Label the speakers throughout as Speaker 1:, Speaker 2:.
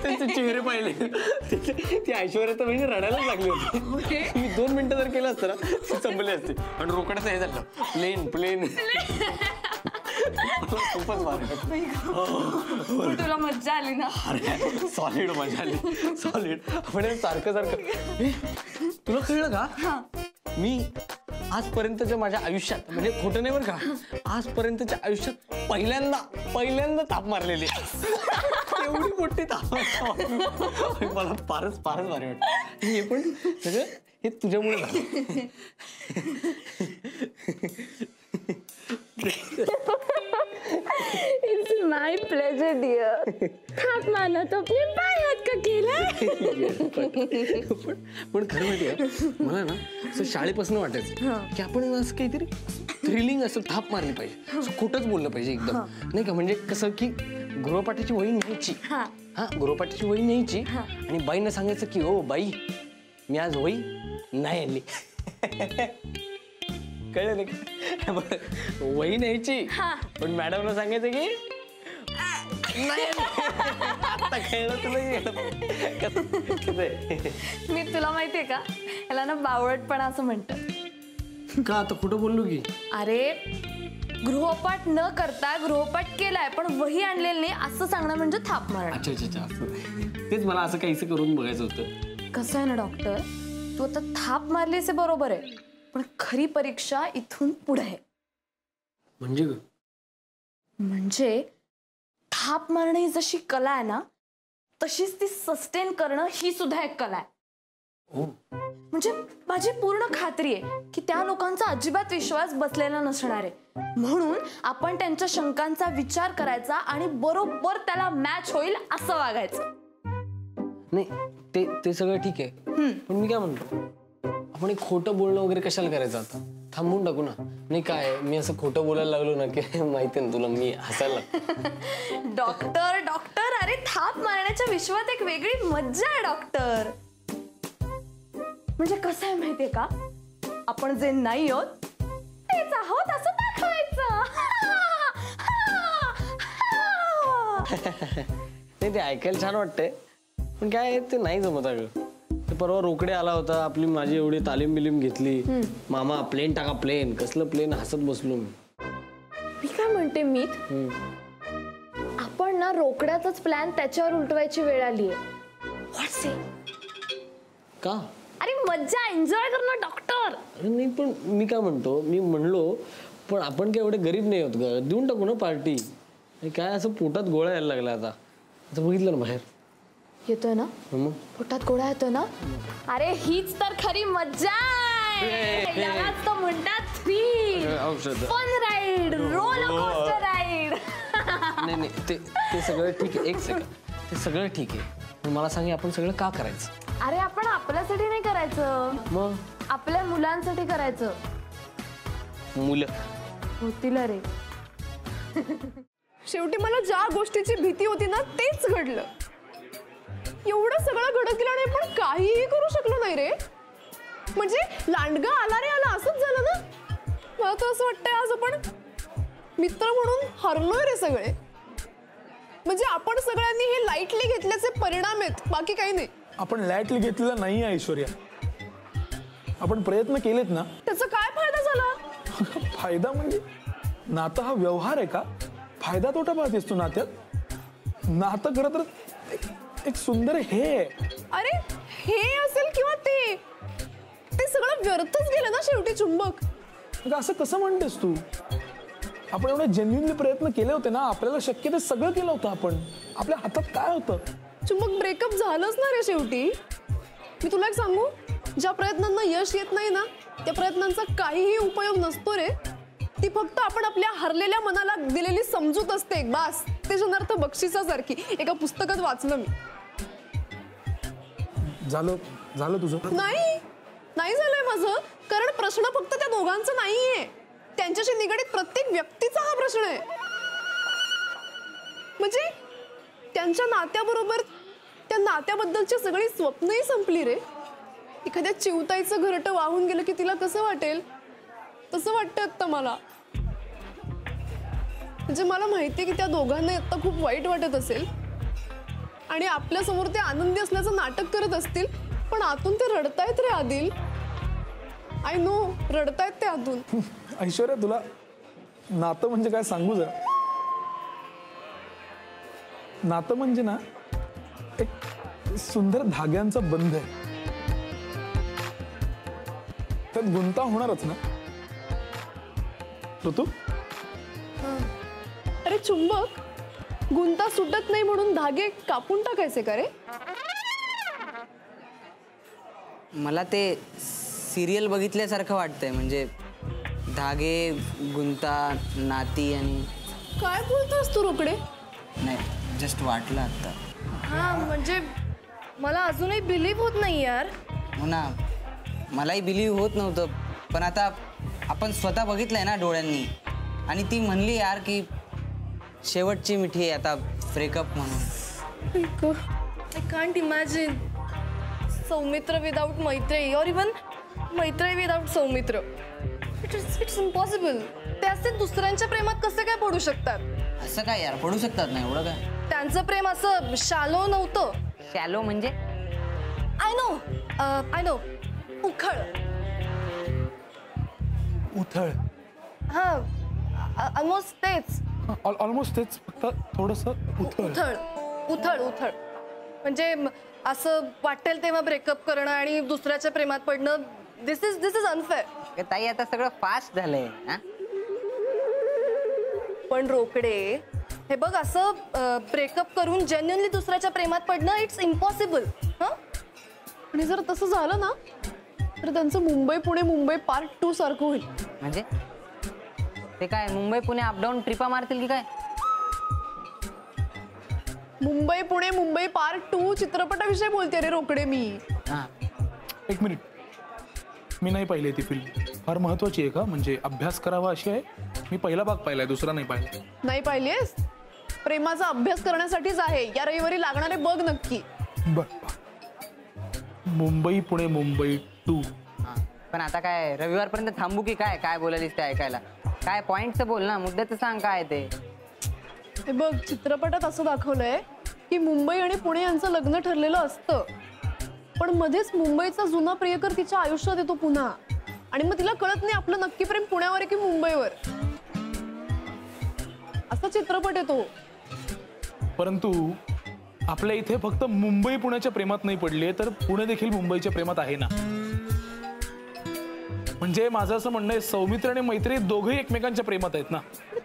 Speaker 1: त्यांचे चेहरे पाहिले ती ऐश्वर्या तर म्हणजे रडायलाच लागली होती. मी 2 मिनिटं जर केलं असतं ना ती संपली असते. पण रोकड्याचं हे झालं प्लेन खूपच
Speaker 2: तुला मज्जा आली ना?
Speaker 1: अरे सॉलिड मजा आली सॉलिड. आपण सारखं तुला कळलं का मी आजपर्यंतच्या माझ्या आयुष्यात म्हणजे खोटं नाही बरं का आजपर्यंतच्या आयुष्यात पहिल्यांदा ताप मारलेली एवढी मोठी ताप मला फारच भारी वाटतं. हे पण सगळं हे तुझ्यामुळे झालं.
Speaker 2: It's my pleasure, dear. थाप मारना तो अपने बाएं हाथ का खेल है.
Speaker 1: पण खरं माहितीये मला ना असं शाळेपासून वाटायचं की आपण असं काहीतरी थ्रिलिंग असं थाप मारली पाहिजे. असं खोटंच बोललं पाहिजे एकदम नाही का. म्हणजे कसं की गृहपाठाची वही न्यायची. गृहपाठाची वही न्यायची आणि बाईंना सांगायचं की ओ बाई मी आज वही नाही आणली. कळलं नाही वही न्यायची पण मॅडमला सांगायचं की आता कळलं तुला.
Speaker 2: मी तुला माहितीये का याला ना बावळटपणा असं म्हणतात.
Speaker 1: का आता कुठं बोललो की
Speaker 2: अरे गृहपाठ न करता गृहपाठ केलाय पण वही आणलेली नाही असं सांगणं म्हणजे थाप मारणं.
Speaker 1: अच्छा तेच मला असं काहीसं करून बघायचं होतं.
Speaker 2: कसं आहे ना डॉक्टर तू आता थाप मारलीस बरोबर आहे पण खरी परीक्षा इथून पुढे आहे. म्हणजे थाप मारणं ही जशी कला आहे ना तशीच ती सस्टेन करणं ही सुद्धा एक कला आहे. म्हणजे माझी पूर्ण खात्री आहे की त्या लोकांचा अजिबात विश्वास बसलेला नसणार आहे म्हणून आपण त्यांच्या शंकांचा विचार करायचा आणि बरोबर त्याला मॅच होईल असं वागायचं.
Speaker 1: नाही ते सगळं ठीक आहे पण मी काय म्हणतो आपण एक खोटं बोलणं वगैरे कशाला करायचं आता थांबून टाकू ना. नाही काय मी असं खोटं बोलायला लागलो ना की माहिती ना तुला मी हसायला.
Speaker 2: डॉक्टर अरे थाप मारण्याच्या विश्वात एक वेगळी मज्जा आहे डॉक्टर. म्हणजे कसं आहे माहितीये का आपण जे नाही आहोत तेच आहोत असं दाखवायचं.
Speaker 1: नाही ते ऐकायला छान वाटतंय पण काय ते नाही जमत अगं. ते परवा रोकडे आला होता आपली माझी एवढी तालीम बिलीम घेतली मामा प्लेन टाका प्लेन कसलं प्लेन हसत बसलो मी.
Speaker 2: मी काय म्हणते मीत आपण ना रोकड्याचाच प्लॅन त्याच्यावर उलटवायची वेळ आली आहे. व्हॉट्स इट
Speaker 1: का
Speaker 2: अरे मज्जा एन्जॉय कर ना डॉक्टर.
Speaker 1: अरे नाही पण मी काय म्हणलो पण आपण काय एवढे गरीब नाही होत ग देऊन टाकू ना पार्टी. काय असं पोटात गोळा यायला लागला आता बघितलं ना बाहेर
Speaker 2: येतोय ना पोटात गोळा येतोय ना. अरे हीच तर खरी मज्जा आहे. यालाच तर म्हणतात thrill fun ride roller coaster ride.
Speaker 1: नाही ते सगळं ठीक आहे. एक सेकंड ते सगळं ठीक आहे मला सांग आपण सगळं का करायचं.
Speaker 2: अरे आपण आपल्यासाठी नाही करायचं
Speaker 1: मग
Speaker 2: आपल्या मुलांसाठी करायचं.
Speaker 1: मुलं
Speaker 2: होतील रे.
Speaker 3: शेवटी मला ज्या गोष्टीची भीती होती ना तेच घडलं. एवढं सगळं घडत गेलं नाही पण काहीही करू शकलो नाही रे. म्हणजे लांडगा आला रे आला असंच झालं ना. मला तर असं वाटतंय आज आपण मित्र म्हणून हरलोय रे सगळे. म्हणजे आपण सगळ्यांनी हे लाईटली घेतल्याचे परिणाम आहेत बाकी काही नाही.
Speaker 4: आपण लाईटली घेतलेलं नाही ऐश्वर्या. आपण प्रयत्न केलेत ना.
Speaker 3: त्याचा काय फायदा झाला.
Speaker 4: फायदा म्हणजे नातं हा व्यवहार आहे का. फायदा तोटा पाहतेस तू नात्यात. नातं खरं तर एक सुंदर हे.
Speaker 3: अरे हे असेल किंवा ते सगळं व्यर्थच गेलं ना शेवटी चुंबक.
Speaker 4: असं कसं म्हणतेस तू. आपण एवढे जेन्युइनली प्रयत्न केले होते ना. आपल्याला शक्य ते सगळं केलं होतं आपण. आपल्या हातात काय होतं.
Speaker 3: चुंबक ब्रेकअप झालंच ना रे शेवटी. मी तुला एक सांगू ज्या प्रयत्नांना यश येत नाही ना त्या प्रयत्नांचा काहीही उपयोग नसतो रे. ती फक्त आपण आपल्या हरलेल्या मनाला दिलेली समजूत असते बास. त्याच्यानंतर बक्षिसासारखी एका पुस्तकात वाचलं मी.
Speaker 4: झालं तुझं.
Speaker 3: नाही झालंय माझं. कारण प्रश्न फक्त त्या दोघांचा नाहीये त्यांच्याशी निगडीत प्रत्येक व्यक्तीचा हा प्रश्न आहे. म्हणजे त्यांच्या नात्याबरोबर त्या त्या नात्याबद्दलची सगळी स्वप्नही संपली रे. एखाद्या चिवताईचं घरटं वाहून गेलं की तिला कसं वाटेल, तसं वाटतं आता मला. म्हणजे मला माहितीये की त्या दोघांना आता खूप वाईट वाटत असेल आणि आपल्या समोर ते आनंदी असल्याचं नाटक करत असतील, पण आतून ते रडतायत रे आदिल. आय नो, रडतायत ते आतून.
Speaker 4: ऐश्वर्या, तुला नातं म्हणजे काय सांगू जरा. नातं म्हणजे ना एक सुंदर धाग्यांचा बंध आहे. त्यात गुंता होणारच ना ऋतू.
Speaker 3: अरे चुंबक, गुंता सुटत नाही म्हणून धागे कापून टाकायचे का रे?
Speaker 5: मला ते सिरियल बघितल्यासारखं वाटतंय. म्हणजे धागे, गुंता, नाती आणि
Speaker 3: काय बोलतोस तू रोकडे?
Speaker 5: नाही, जस्ट वाटलं आता.
Speaker 2: हा म्हणजे मला अजूनही बिलीव्ह होत नाही यार.
Speaker 5: हो ना, मलाही बिलीव्ह होत नव्हतं, पण आता आपण स्वतः बघितलंय ना डोळ्यांनी. आणि ती म्हणली यार की शेवटची मिठी आहे आता, ब्रेकअप म्हणून.
Speaker 2: I can't imagine Saumitra without Maitreyi और even Maitreyi without Saumitra. It's impossible. ते असे दुसऱ्यांच्या प्रेमात कसे काय पडू शकतात?
Speaker 5: असं काय यार, पडू शकतात ना, एवढं काय.
Speaker 2: त्यांचं प्रेम असं शालो नव्हतं.
Speaker 5: शॅलो म्हणजे?
Speaker 2: आय नो उखळ.
Speaker 4: उथळ.
Speaker 2: हा ऑलमोस्ट तेच.
Speaker 4: ऑलमोस्ट तेच, फक्त थोडस उथळ.
Speaker 2: उथळ उथळ उथळ म्हणजे असं वाटेल तेव्हा ब्रेकअप करणं आणि दुसऱ्याच्या प्रेमात पडणं. दिस इज अनफेअर.
Speaker 5: ताई, आता सगळं फास्ट झालंय.
Speaker 2: पण रोकडे, हे बघ, असं ब्रेकअप करून जेन्युअनली दुसऱ्याच्या प्रेमात पडणं इट्स इम्पॉसिबल.
Speaker 3: आणि जर तसं झालं ना तर त्यांचं मुंबई पुणे मुंबई पार्ट 2 सारखं होईल.
Speaker 5: म्हणजे ते काय मुंबई पुणे अपडाऊन ट्रिपा मारतील की काय?
Speaker 3: मुंबई पुणे मुंबई पार्ट 2 चित्रपटाविषयी बोलते रे रोकडे मी.
Speaker 5: हां,
Speaker 4: एक मिनिट, मी नाही पाहिली ती फिल्म. फार महत्वाची आहे का? म्हणजे अभ्यास करावा अशी आहे? मी पहिला भाग पाहिलाय, दुसरा नाही पाहिला.
Speaker 3: नाही पाहिलीस? प्रेमाचा अभ्यास करण्यासाठीच आहे. या रविवारी लागणारे बघ नक्की.
Speaker 4: बर. मुंबई पुणे मुंबई 2.
Speaker 5: हां. पण आता काय रविवारपर्यंत थांबू की काय? काय बोलालीस ते ऐकायला? काय पॉइंटचं बोल ना, मुद्द्याचं सांग काय ते.
Speaker 3: हे बघ, चित्रपटात असं दाखवलंय की मुंबई आणि पुणे यांचं लग्न ठरलेलं असतं, पण मध्येच मुंबईचा जुना प्रियकर तिच्या आयुष्यात येतो पुन्हा, आणि मग तिला कळत नाही आपलं नक्की प्रेम पुण्यावर आहे की मुंबईवर. असा चित्रपट येतो.
Speaker 4: परंतु आपल्या इथे फक्त मुंबई पुण्याच्या प्रेमात नाही पडली, तर पुणे देखील मुंबईच्या प्रेमात आहे ना. म्हणजे माझं असं म्हणणं आहे, सौमित्र आणि मैत्री दोघेही एकमेकांच्या प्रेमात आहेत ना.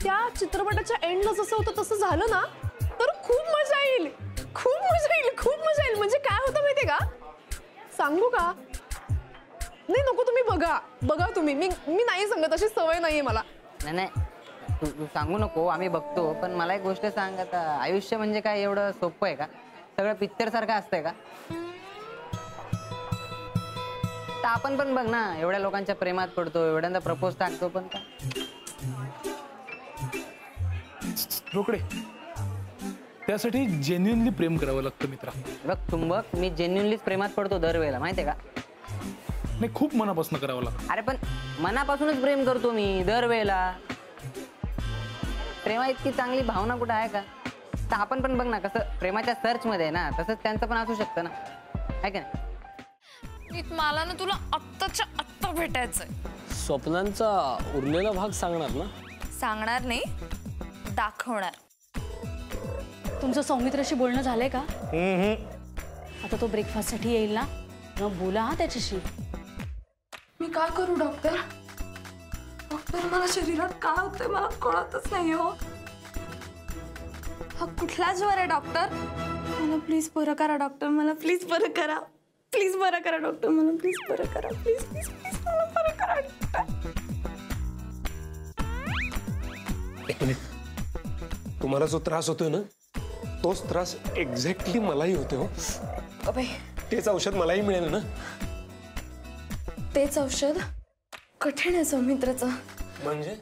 Speaker 3: त्या चित्रपटाच्या एंडला जसं होतं तसं झालं ना तर खूप मजा येईल. खूप मजा येईल, खूप मजा येईल. म्हणजे काय होतं माहितीये का, सांगू का? नाही नको, तुम्ही बघा तुम्ही. मी नाही सांगत, अशी सवय नाहीये मला.
Speaker 5: नाही, तू सांगू नको, आम्ही बघतो. पण मला एक गोष्ट सांग, आता आयुष्य म्हणजे काय एवढं सोपं आहे का? सगळं पिक्चर सारखं असतंय का? तर आपण पण बघ ना, एवढ्या लोकांच्या प्रेमात पडतो, एवढ्यांदा प्रपोज टाकतो, पण का
Speaker 4: रोकडे, त्यासाठी जेन्युअनली प्रेम करावं लागतं मित्रा.
Speaker 5: बघ चुंबक, मी जेन्युअनलीच प्रेमात पडतो दरवेळेला, माहितीये का?
Speaker 4: नाही, खूप मनापासून करावं लागतं.
Speaker 5: अरे पण मनापासूनच प्रेम करतो मी दरवेळेला. प्रेमा इतकी चांगली भावना कुठं आहे का? तर आपण पण बघ ना, कसं प्रेमाच्या सर्च मध्ये आहे ना, तसंच त्यांचं पण असू शकतं ना, आहे का नाही?
Speaker 2: मला ना तुला आत्ताच्या आत्ता भेटायचंय.
Speaker 1: स्वप्नांचा उरलेला भाग सांगणार ना?
Speaker 2: सांगणार नाही, दाखवणार.
Speaker 6: तुमचं सौमित्राशी बोलणं झालंय का? आता तो ब्रेकफास्ट साठी येईल ना, मग बोला हा त्याच्याशी.
Speaker 2: मी काय करू डॉक्टर? डॉक्टर, मला शरीरात काय होतंय मला कळतच नाही हो. हा कुठला ज्वर आहे डॉक्टर? मला प्लीज बरं करा डॉक्टर, मला प्लीज बरं करा. प्लीज बरं करा डॉक्टर, मला प्लीज बरं करा. प्लीज प्लीज प्लीज मला बरं करा डॉक्टर.
Speaker 7: एक मिनिट, तुम्हाला जो त्रास होतोय ना, तोच त्रास एक्झॅक्टली मलाही होते हो.
Speaker 2: अबे,
Speaker 7: तेच औषध मलाही मिळेल ना?
Speaker 2: तेच औषध कठीण आहे सौमित्राचं.
Speaker 7: म्हणजे